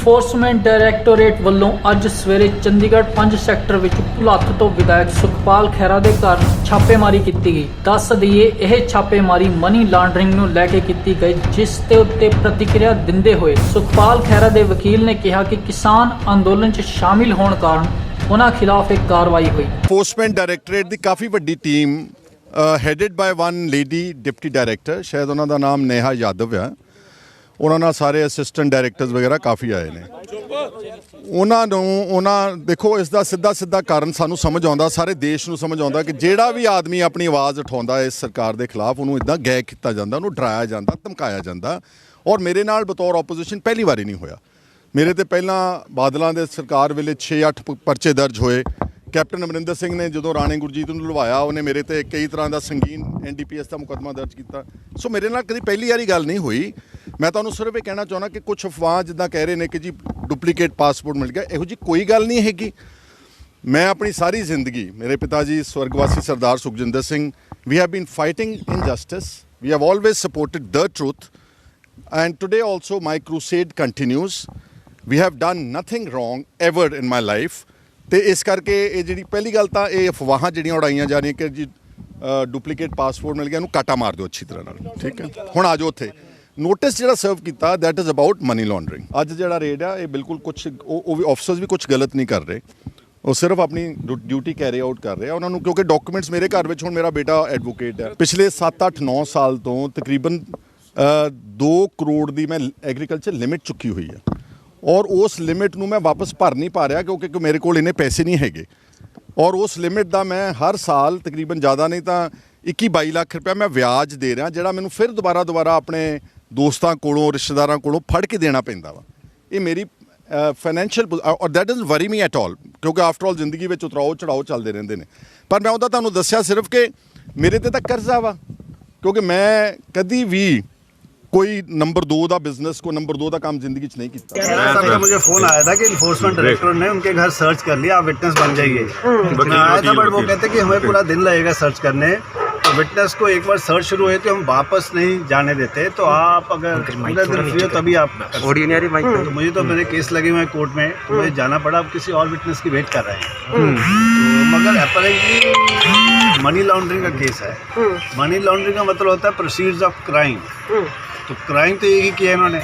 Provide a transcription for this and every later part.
Enforcement directorate ਵੱਲੋਂ ਅੱਜ ਸਵੇਰੇ ਚੰਡੀਗੜ੍ਹ 5 ਸੈਕਟਰ ਵਿੱਚ ਭੁਲੱਥ ਤੋਂ ਵਿਧਾਇਕ ਸੁਖਪਾਲ ਖਹਿਰਾ ਦੇ ਘਰ ਛਾਪੇਮਾਰੀ ਕੀਤੀ ਗਈ। ਦੱਸ ਦਈਏ ਇਹ ਛਾਪੇਮਾਰੀ ਮਨੀ ਲਾਂਡਰਿੰਗ ਨੂੰ ਲੈ ਕੇ ਕੀਤੀ ਗਈ, ਜਿਸ ਦੇ ਉੱਤੇ ਪ੍ਰਤੀਕਿਰਿਆ ਦਿੰਦੇ ਹੋਏ ਸੁਖਪਾਲ ਖਹਿਰਾ ਦੇ ਵਕੀਲ ਨੇ ਕਿਹਾ ਕਿ ਕਿਸਾਨ ਅੰਦੋਲਨ 'ਚ ਸ਼ਾਮਿਲ ਹੋਣ ਕਾਰਨ ਉਹਨਾਂ ਖਿਲਾਫ ਇੱਕ ਕਾਰਵਾਈ ਹੋਈ। ਇਨਫੋਰਸਮੈਂਟ ਡਾਇਰੈਕਟੋਰੇਟ ਦੀ ਕਾਫੀ ਵੱਡੀ team headed ਬਾय one lady deputy director, ਸ਼ਾਇਦ ਉਹਨਾਂ ਦਾ ਨਾਮ ਨੇਹਾ ਯਾਦਵ ਹੈ। ਉਹਨਾਂ ਨਾਲ ਸਾਰੇ ਅਸਿਸਟੈਂਟ ਡਾਇਰੈਕਟਰਸ ਵਗੈਰਾ ਕਾਫੀ ਆਏ ਨੇ। ਉਹਨਾਂ ਦੇਖੋ, ਇਸ ਦਾ ਸਿੱਧਾ ਕਾਰਨ ਸਾਨੂੰ ਸਮਝ ਆਉਂਦਾ, ਸਾਰੇ ਦੇਸ਼ ਨੂੰ ਸਮਝ ਆਉਂਦਾ ਕਿ ਜਿਹੜਾ ਵੀ ਆਦਮੀ ਆਪਣੀ ਆਵਾਜ਼ ਉਠਾਉਂਦਾ ਇਸ ਸਰਕਾਰ ਦੇ ਖਿਲਾਫ, ਉਹਨੂੰ ਇੱਦਾਂ ਗੈਗ ਕੀਤਾ ਜਾਂਦਾ, ਉਹਨੂੰ ਡਰਾਇਆ ਜਾਂਦਾ, ਧਮਕਾਇਆ ਜਾਂਦਾ। ਔਰ ਮੇਰੇ ਨਾਲ ਬਤੌਰ ਆਪੋਜੀਸ਼ਨ ਪਹਿਲੀ ਵਾਰੀ ਨਹੀਂ ਹੋਇਆ। ਮੇਰੇ ਤੇ ਪਹਿਲਾਂ ਬਾਦਲਾਂ ਦੇ ਸਰਕਾਰ ਵੇਲੇ 6-8 ਪਰਚੇ ਦਰਜ ਹੋਏ। ਕੈਪਟਨ ਅਮਰਿੰਦਰ ਸਿੰਘ ਨੇ ਜਦੋਂ ਰਾਣੇ ਗੁਰਜੀਤ ਨੂੰ ਲਵਾਇਆ, ਉਹਨੇ ਮੇਰੇ ਤੇ ਕਈ ਤਰ੍ਹਾਂ ਦਾ ਸੰਗੀਨ NDPS ਦਾ ਮੁਕੱਦਮਾ ਦਰਜ ਕੀਤਾ। ਸੋ ਮੇਰੇ ਨਾਲ ਕਦੀ ਪਹਿਲੀ ਵਾਰੀ ਗੱਲ ਨਹੀਂ ਹੋਈ। ਮੈਂ ਤੁਹਾਨੂੰ ਸਿਰਫ ਇਹ ਕਹਿਣਾ ਚਾਹੁੰਦਾ ਕਿ ਕੁਝ ਅਫਵਾਹ ਜਿੱਦਾਂ ਕਹਿ ਰਹੇ ਨੇ ਕਿ ਜੀ ਡੁਪਲੀਕੇਟ ਪਾਸਪੋਰਟ ਮਿਲ ਗਿਆ, ਇਹੋ ਜੀ ਕੋਈ ਗੱਲ ਨਹੀਂ ਹੈਗੀ। ਮੈਂ ਆਪਣੀ ਸਾਰੀ ਜ਼ਿੰਦਗੀ, ਮੇਰੇ ਪਿਤਾ ਜੀ ਸਵਰਗਵਾਸੀ Sardar Sukhjinder Singh, we have been fighting injustice, we have always supported the truth, and today also my crusade continues. We have done nothing wrong ever in my life. ਤੇ ਇਸ ਕਰਕੇ ਇਹ ਜਿਹੜੀ ਪਹਿਲੀ ਗੱਲ ਤਾਂ ਇਹ ਅਫਵਾਹਾਂ ਜਿਹੜੀਆਂ ਉਡਾਈਆਂ ਜਾ ਰਹੀਆਂ ਕਿ ਜੀ ਡੁਪਲੀਕੇਟ ਪਾਸਪੋਰਟ ਮਿਲ ਗਿਆ, ਇਹਨੂੰ ਕਾਟਾ ਮਾਰ ਦਿਓ ਅੱਛੀ ਤਰ੍ਹਾਂ ਨਾਲ, ਠੀਕ ਹੈ। ਹੁਣ ਆ ਜਾਓ ਉੱਥੇ ਨੋਟਿਸ ਜਿਹੜਾ ਸਰਵ ਕੀਤਾ, that is about money laundering. ਅੱਜ ਜਿਹੜਾ ਰੇਡ ਆ ਇਹ ਬਿਲਕੁਲ ਕੁਛ ਉਹ ਵੀ ਆਫਿਸਰਸ ਵੀ ਕੁਛ ਗਲਤ ਨਹੀਂ ਕਰ ਰਹੇ, ਉਹ ਸਿਰਫ ਆਪਣੀ ਡਿਊਟੀ ਕੈਰੀ ਆਊਟ ਕਰ ਰਹੇ ਆ। ਉਹਨਾਂ ਨੂੰ ਕਿਉਂਕਿ ਡਾਕੂਮੈਂਟਸ ਮੇਰੇ ਘਰ ਵਿੱਚ, ਹੁਣ ਮੇਰਾ ਬੇਟਾ ਐਡਵੋਕੇਟ ਹੈ, ਪਿਛਲੇ 7-8-9 ਸਾਲ ਤੋਂ ਤਕਰੀਬਨ 2 ਕਰੋੜ ਦੀ ਮੈਂ ਐਗਰੀਕਲਚਰ ਲਿਮਿਟ ਚੁੱਕੀ ਹੋਈ ਹੈ। ਔਰ ਉਸ ਲਿਮਿਟ ਨੂੰ ਮੈਂ ਵਾਪਸ ਭਰ ਨਹੀਂ ਪਾ ਰਿਹਾ ਕਿਉਂਕਿ ਮੇਰੇ ਕੋਲ ਇੰਨੇ ਪੈਸੇ ਨਹੀਂ ਹੈਗੇ। ਔਰ ਉਸ ਲਿਮਿਟ ਦਾ ਮੈਂ ਹਰ ਸਾਲ ਤਕਰੀਬਨ ਜ਼ਿਆਦਾ ਨਹੀਂ ਤਾਂ 21-22 ਲੱਖ ਰੁਪਇਆ ਮੈਂ ਵਿਆਜ ਦੇ ਰਿਹਾ, ਜਿਹੜਾ ਮੈਨੂੰ ਫਿਰ ਦੁਬਾਰਾ ਆਪਣੇ ਦੋਸਤਾਂ ਕੋਲੋਂ, ਰਿਸ਼ਤੇਦਾਰਾਂ ਕੋਲੋਂ ਫੜ ਕੇ ਦੇਣਾ ਪੈਂਦਾ ਵਾ। ਇਹ ਮੇਰੀ ਫਾਈਨੈਂਸ਼ੀਅਲ ਔਰ that doesn't worry me at all, ਕਿਉਂਕਿ ਆਫਟਰ ਆਲ ਜ਼ਿੰਦਗੀ ਵਿੱਚ ਉਤਰਾਓ ਚੜਾਓ ਚੱਲਦੇ ਰਹਿੰਦੇ ਨੇ। ਪਰ ਮੈਂ ਉਹਦਾ ਤੁਹਾਨੂੰ ਦੱਸਿਆ ਸਿਰਫ ਕਿ ਮੇਰੇ ਤੇ ਤਾਂ ਕਰਜ਼ਾ ਵਾ, ਕਿਉਂਕਿ मैं कभी भी कोई नंबर 2 का बिजनेस को नंबर 2 का काम जिंदगी नहीं किया। सर का मुझे फोन आया था कि इन्फोर्समेंट डायरेक्टर ने उनके घर सर्च कर लिया, आप विटनेस बन जाइए। मैं आया था, बट वो कहते कि हमें पूरा दिन लगेगा सर्च करने। तो विटनेस को एक बार सर्च शुरू हुए तो हम वापस नहीं जाने देते। तो आप अगर पूरा दिन फ्री हो तभी आप ऑर्डिनरी माइक। तो मुझे तो मेरे केस लगे हुए हैं कोर्ट में, तो मुझे जाना पड़ा। अब किसी और विटनेस की वेट कर रहे हैं। तो मगर अपरेंटली मनी लॉन्ड्रिंग का केस है। मनी लॉन्ड्रिंग का मतलब होता है प्रोसीड्स ऑफ क्राइम। तो क्राइम तो एक ही किया इन्होंने।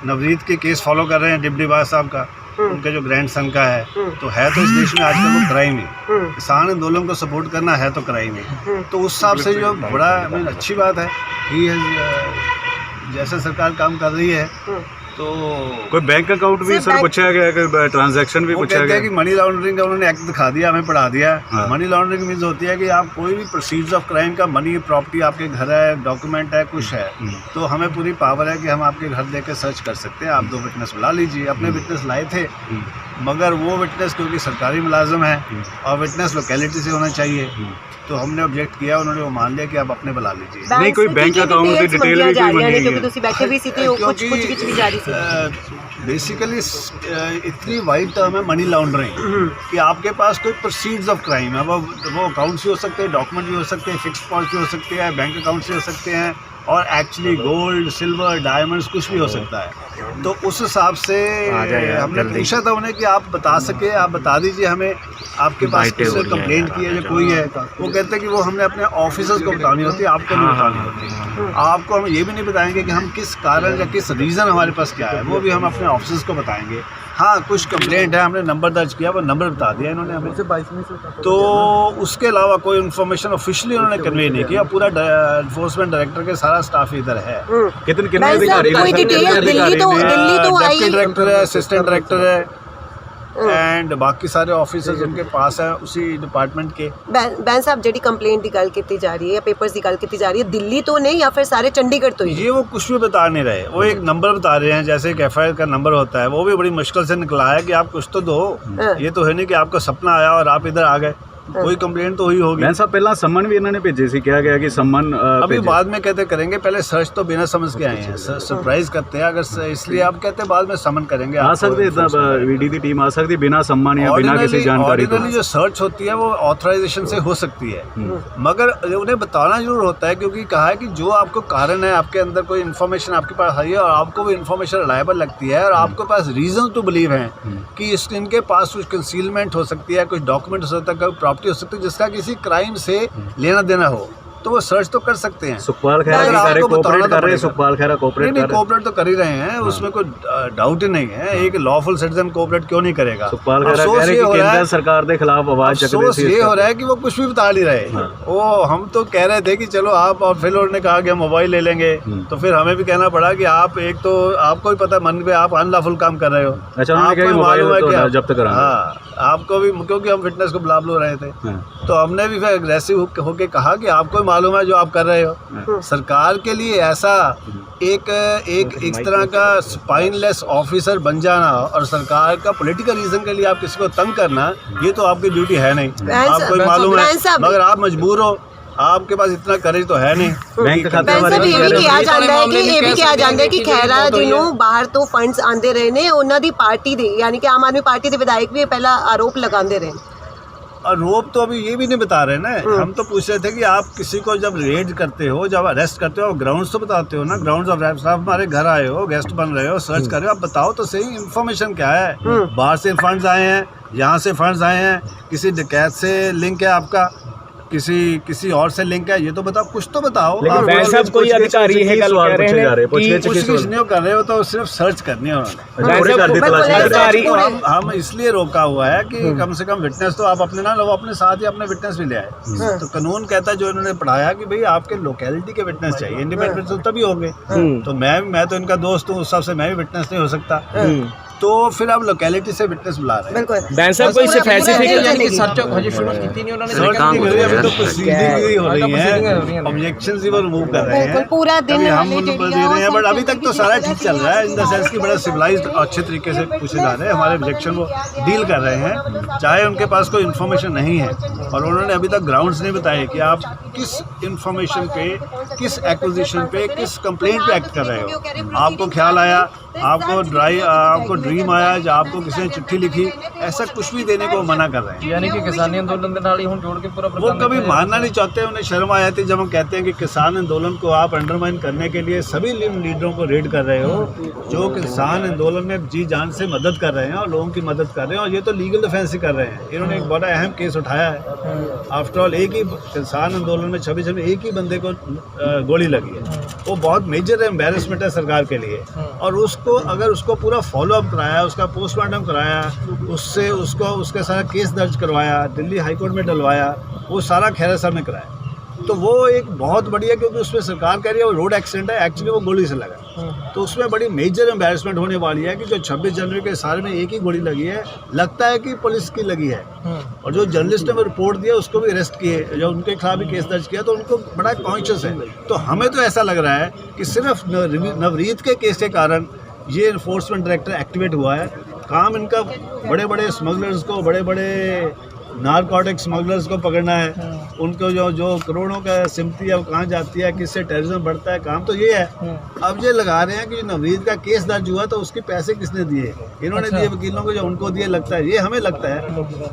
नवरीत के केस फॉलो कर रहे हैं, डिप्टी बास साहब का, उनके जो ग्रैंड सन का है। तो है तो इस देश में आजकल वो क्राइम है। किसान आंदोलन को सपोर्ट करना है तो क्राइम है। तो उस हिसाब से जो बड़ा अच्छी बात है कि जैसे सरकार काम कर रही है। तो कोई बैंक अकाउंट भी सर पूछा गया, कोई ट्रांजैक्शन भी पूछा गया कि मनी लॉन्ड्रिंग का उन्होंने एक्ट दिखा दिया, हमें पढ़ा दिया। मनी लॉन्ड्रिंग मीन्स होती है कि आप कोई भी प्रोसीड्स ऑफ क्राइम का, मनी प्रॉपर्टी आपके घर है, डॉक्यूमेंट है, कुछ है, तो हमें पूरी पावर है कि हम आपके घर देकर सर्च कर सकते हैं। आप 2 विटनेस बुला लीजिए। अपने विटनेस लाए थे, मगर वो विटनेस क्योंकि सरकारी मुलाजिम है और विटनेस लोकेलिटी से होना चाहिए, तो हमने ऑब्जेक्ट किया। उन्होंने वो मान लिया कि आप अपने बुला लीजिए। नहीं कोई बैंक अकाउंट की डिटेल भी कोई मांगी क्योंकि ਤੁਸੀਂ ਬੈਠੇ ਵੀ ਸੀ ਤੇ ਕੁਝ ਵੀ ਜਾਰੀ ਸੀ। बेसिकली इतनी वाइड टर्म है मनी लॉन्ड्रिंग कि आपके पास कोई प्रोसीड्स ऑफ क्राइम है। वो अकाउंट्स भी हो सकते हैं, डॉक्यूमेंट भी हो सकते हैं, फिक्स्ड डिपॉजिट भी हो सकते हैं, बैंक अकाउंट्स भी हो सकते हैं, और एक्चुअली गोल्ड, सिल्वर, डायमंड्स कुछ भी हो सकता है। तो उस हिसाब से हमने पूछा था उन्हें कि आप बता सके, आप बता दीजिए हमें आपके पास किससे कंप्लेंट की है या कोई है। वो कहते हैं कि वो हमने अपने ऑफिसर्स को बतानी होती है, आपको नहीं बतानी होती। आपको हम ये भी नहीं बताएंगे कि हम किस कारण या किस रीज़न हमारे पास क्या है, वो भी हम अपने ऑफिसर्स को बताएंगे। हाँ, कुछ कंप्लेंट है, हमने नंबर दर्ज किया, वो नंबर बता दिया इन्होंने हमें। तो उसके अलावा कोई इन्फॉर्मेशन ऑफिशियली उन्होंने कन्वे नहीं किया। पूरा इन्फोर्समेंट डायरेक्टर के सारा स्टाफ इधर है। कितने अधिकारी, दिल्ली तो डिप्टी डायरेक्टर है, असिस्टेंट डायरेक्टर है, एंड बाकी सारे ऑफिसर्स उनके पास है उसी डिपार्टमेंट के। बैन साहब ਜਿਹੜੀ ਕੰਪਲੇਂਟ ਦੀ ਗੱਲ ਕੀਤੀ ਜਾ ਰਹੀ है या पेपर्स की गल की जा रही है, दिल्ली तो नहीं या फिर सारे चंडीगढ़ तो ही? ये वो कुछ भी बता नहीं रहे। वो एक नंबर बता रहे हैं, जैसे एक FIR का नंबर होता है, वो भी बड़ी मुश्किल से निकला है कि आप कुछ तो दो। ये तो है नहीं कि आपका सपना आया और आप इधर आ गए। कोई कंप्लेंट तो हुई होगी। बहन साहब पहला सम्मन भी इन्होंने भेजे सी, क्या गया कि सम्मन अभी भेजे। बाद में कहते करेंगे, पहले सर्च तो बिना समझ के आए हैं, सरप्राइज करते हैं अगर, इसलिए आप कहते हैं बाद में समन करेंगे। आ सकते इतना वीडी की टीम आ सकती बिना सम्मान या बिना किसी जानकारी तो। ऑर्डिनरी जो सर्च होती है वो ऑथराइजेशन से हो सकती है, मगर उन्हें बताना जरूर होता है, क्योंकि कहा है कि जो आपको कारण है, आपके अंदर कोई इन्फॉर्मेशन आपके पास आई है और आपको वो इन्फॉर्मेशन रिलायबल लगती है और आपके पास रीजन टू बिलीव है कि इनके पास कुछ कंसीलमेंट हो सकती है, कुछ डॉक्यूमेंट हो सकता है, कोई प्रॉपर्टी हो सकती है जिसका किसी क्राइम से लेना देना हो, तो वो सर्च तो कर सकते हैं। सुखपाल खैरा की कार्य कोऑपरेट कर रहे हैं, सुखपाल खैरा कोऑपरेट कर रहे हैं। कोऑपरेट तो कर ही रहे हैं, उसमें कोई डाउट ही नहीं है। एक लॉफुल सिटीजन कोऑपरेट क्यों नहीं करेगा? सुखपाल खैरा कह रहे हैं कि केंद्र सरकार के खिलाफ आवाज चक रही थी। ये हो रहा है कि वो कुछ भी बता नहीं रहे। वो हम तो कह रहे थे कि चलो आप, और फिर उन्होंने कहा कि हम मोबाइल ले लेंगे, तो फिर हमें भी कहना पड़ा कि आप, एक तो आपको भी पता मन पे आप अनलॉफुल काम कर रहे हो। अच्छा, उन्होंने कहा मोबाइल तो जब्त करा। हाँ, आपको भी, क्योंकि हम फिटनेस को बुला रहे थे, तो हमने भी फिर एग्रेसिव होके कहा कि आपको मालूम है जो आप कर रहे हो। सरकार के लिए ऐसा एक इस तरह का स्पाइनलेस ऑफिसर बन जाना और सरकार का पॉलिटिकल रीजन के लिए आप किसी को तंग करना, ये तो आपकी ड्यूटी है नहीं। आपको मालूम है, मगर आप मजबूर हो, आपके पास इतना करेज तो है नहीं। बैंक खाते ये भी किया ਜਾਂਦਾ है कि खैरा जिन्हों बाहर तो फंड्स आंदे रहे ने, उन्हां दी पार्टी दे, यानी कि आम आदमी पार्टी के विधायक भी पहला आरोप लगाते रहे। आरोप तो अभी ये भी नहीं बता रहे ना। हम तो पूछ रहे थे कि आप किसी को जब रेड करते हो, जब अरेस्ट करते हो, ग्राउंड्स तो बताते हो ना। ग्राउंड्स ऑफ अरेस्ट, आप हमारे घर आए हो, गेस्ट बन रहे हो, सर्च कर रहे हो, आप बताओ तो सही इन्फॉर्मेशन क्या है। बाहर से फंड्स आए हैं, यहाँ से फंड्स आए हैं, किसी डकैत से लिंक है आपका, किसी और से लिंक है, ये तो बताओ, कुछ तो बताओ। सब कोई अधिकारी है गल कर रहे हैं, पूछगिछ नहीं कर रहे हो, तो सिर्फ सर्च करनी है उन्होंने। हम इसलिए रोका हुआ है कि कम से कम विटनेस तो आप अपने ना लो, अपने साथ ही अपने विटनेस भी ले आए। तो कानून कहता है, जो इन्होंने पढ़ाया, कि भाई आपके लोकेलिटी के विटनेस चाहिए, इंडिपेंडेंट तो तभी होंगे। तो मैं तो इनका दोस्त हूँ, उस हिसाब से मैं भी विटनेस नहीं हो सकता। तो फिर आप लोकेलिटी से विटनेस बुला रहे हैं। बैन साहब कोई स्पेसिफिक यानी कि सर्च हजे शुरू की नहीं उन्होंने, अभी तो प्रोसीडिंग हो रही है, ऑब्जेक्शंस ही वो रिमूव कर रहे हैं पूरा दिन हम उनको दे रहे हैं, बट अभी तक तो सारा ठीक चल रहा है, इन द सेंस कि बड़ा सिविलाइज्ड अच्छे तरीके से पूछे जा रहे हैं, हमारे ऑब्जेक्शन वो डील कर रहे हैं, चाहे उनके पास कोई इन्फॉर्मेशन नहीं है। और उन्होंने अभी तक ग्राउंड्स नहीं बताए कि आप किस इन्फॉर्मेशन पे, किस एक्विजिशन पे, किस कंप्लेंट पे एक्ट कर रहे हो। आपको ख्याल आया, आपको ड्रीम आया, जब आपको किसी ने चिट्ठी लिखी, ऐसा कुछ भी देने को मना कर रहे हैं। यानी कि किसानी आंदोलन के नाल ही हम जोड़ के पूरा वो कभी मानना नहीं चाहते, उन्हें शर्म आ जाती जब हम कहते हैं कि किसान आंदोलन को आप अंडरमाइन करने के लिए सभी लीडरों को रेड कर रहे हो, जो किसान आंदोलन में जी जान से मदद कर रहे हैं और लोगों की मदद कर रहे हैं, और ये तो लीगल डिफेंस ही कर रहे हैं। इन्होंने एक बड़ा अहम केस उठाया है। आफ्टर ऑल, एक ही किसान आंदोलन में 26 में एक ही बंदे को गोली लगी है, वो बहुत मेजर एम्बेरसमेंट है सरकार के लिए। और उसको पूरा फॉलोअप कराया, उसका पोस्टमार्टम कराया, उसके सारा केस दर्ज करवाया, दिल्ली हाई कोर्ट में डलवाया, वो सारा खैरा साहब ने कराया। तो वो एक बहुत बढ़िया, क्योंकि उसमें सरकार कह रही है वो रोड एक्सीडेंट है, एक्चुअली वो गोली से लगा। तो उसमें बड़ी मेजर एम्बेरसमेंट होने वाली है कि जो 26 जनवरी के सारे में एक ही गोली लगी है, लगता है कि पुलिस की लगी है। और जो जर्नलिस्ट ने वो रिपोर्ट दिया, उसको भी अरेस्ट किए, जो उनके खिलाफ भी केस दर्ज किया, तो उनको बड़ा कॉन्शियस है। तो हमें तो ऐसा लग रहा है कि सिर्फ नवरीत के केस के कारण ये इन्फोर्समेंट डायरेक्टर एक्टिवेट हुआ है। काम इनका बड़े बड़े स्मगलर्स को, बड़े बड़े नारकोटिक स्मगलर्स को पकड़ना है। उनको जो करोड़ों का सिम्पटी है वो कहाँ जाती है, किससे टेररिज्म बढ़ता है, काम तो ये है। अब ये लगा रहे हैं कि नवरीत का केस दर्ज हुआ तो उसके पैसे किसने दिए, इन्होंने दिए वकीलों को, जो उनको दिए, लगता है ये हमें लगता है,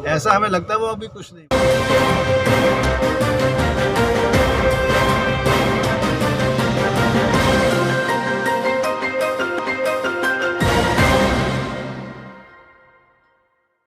ऐसा हमें लगता है, वो अभी कुछ नहीं।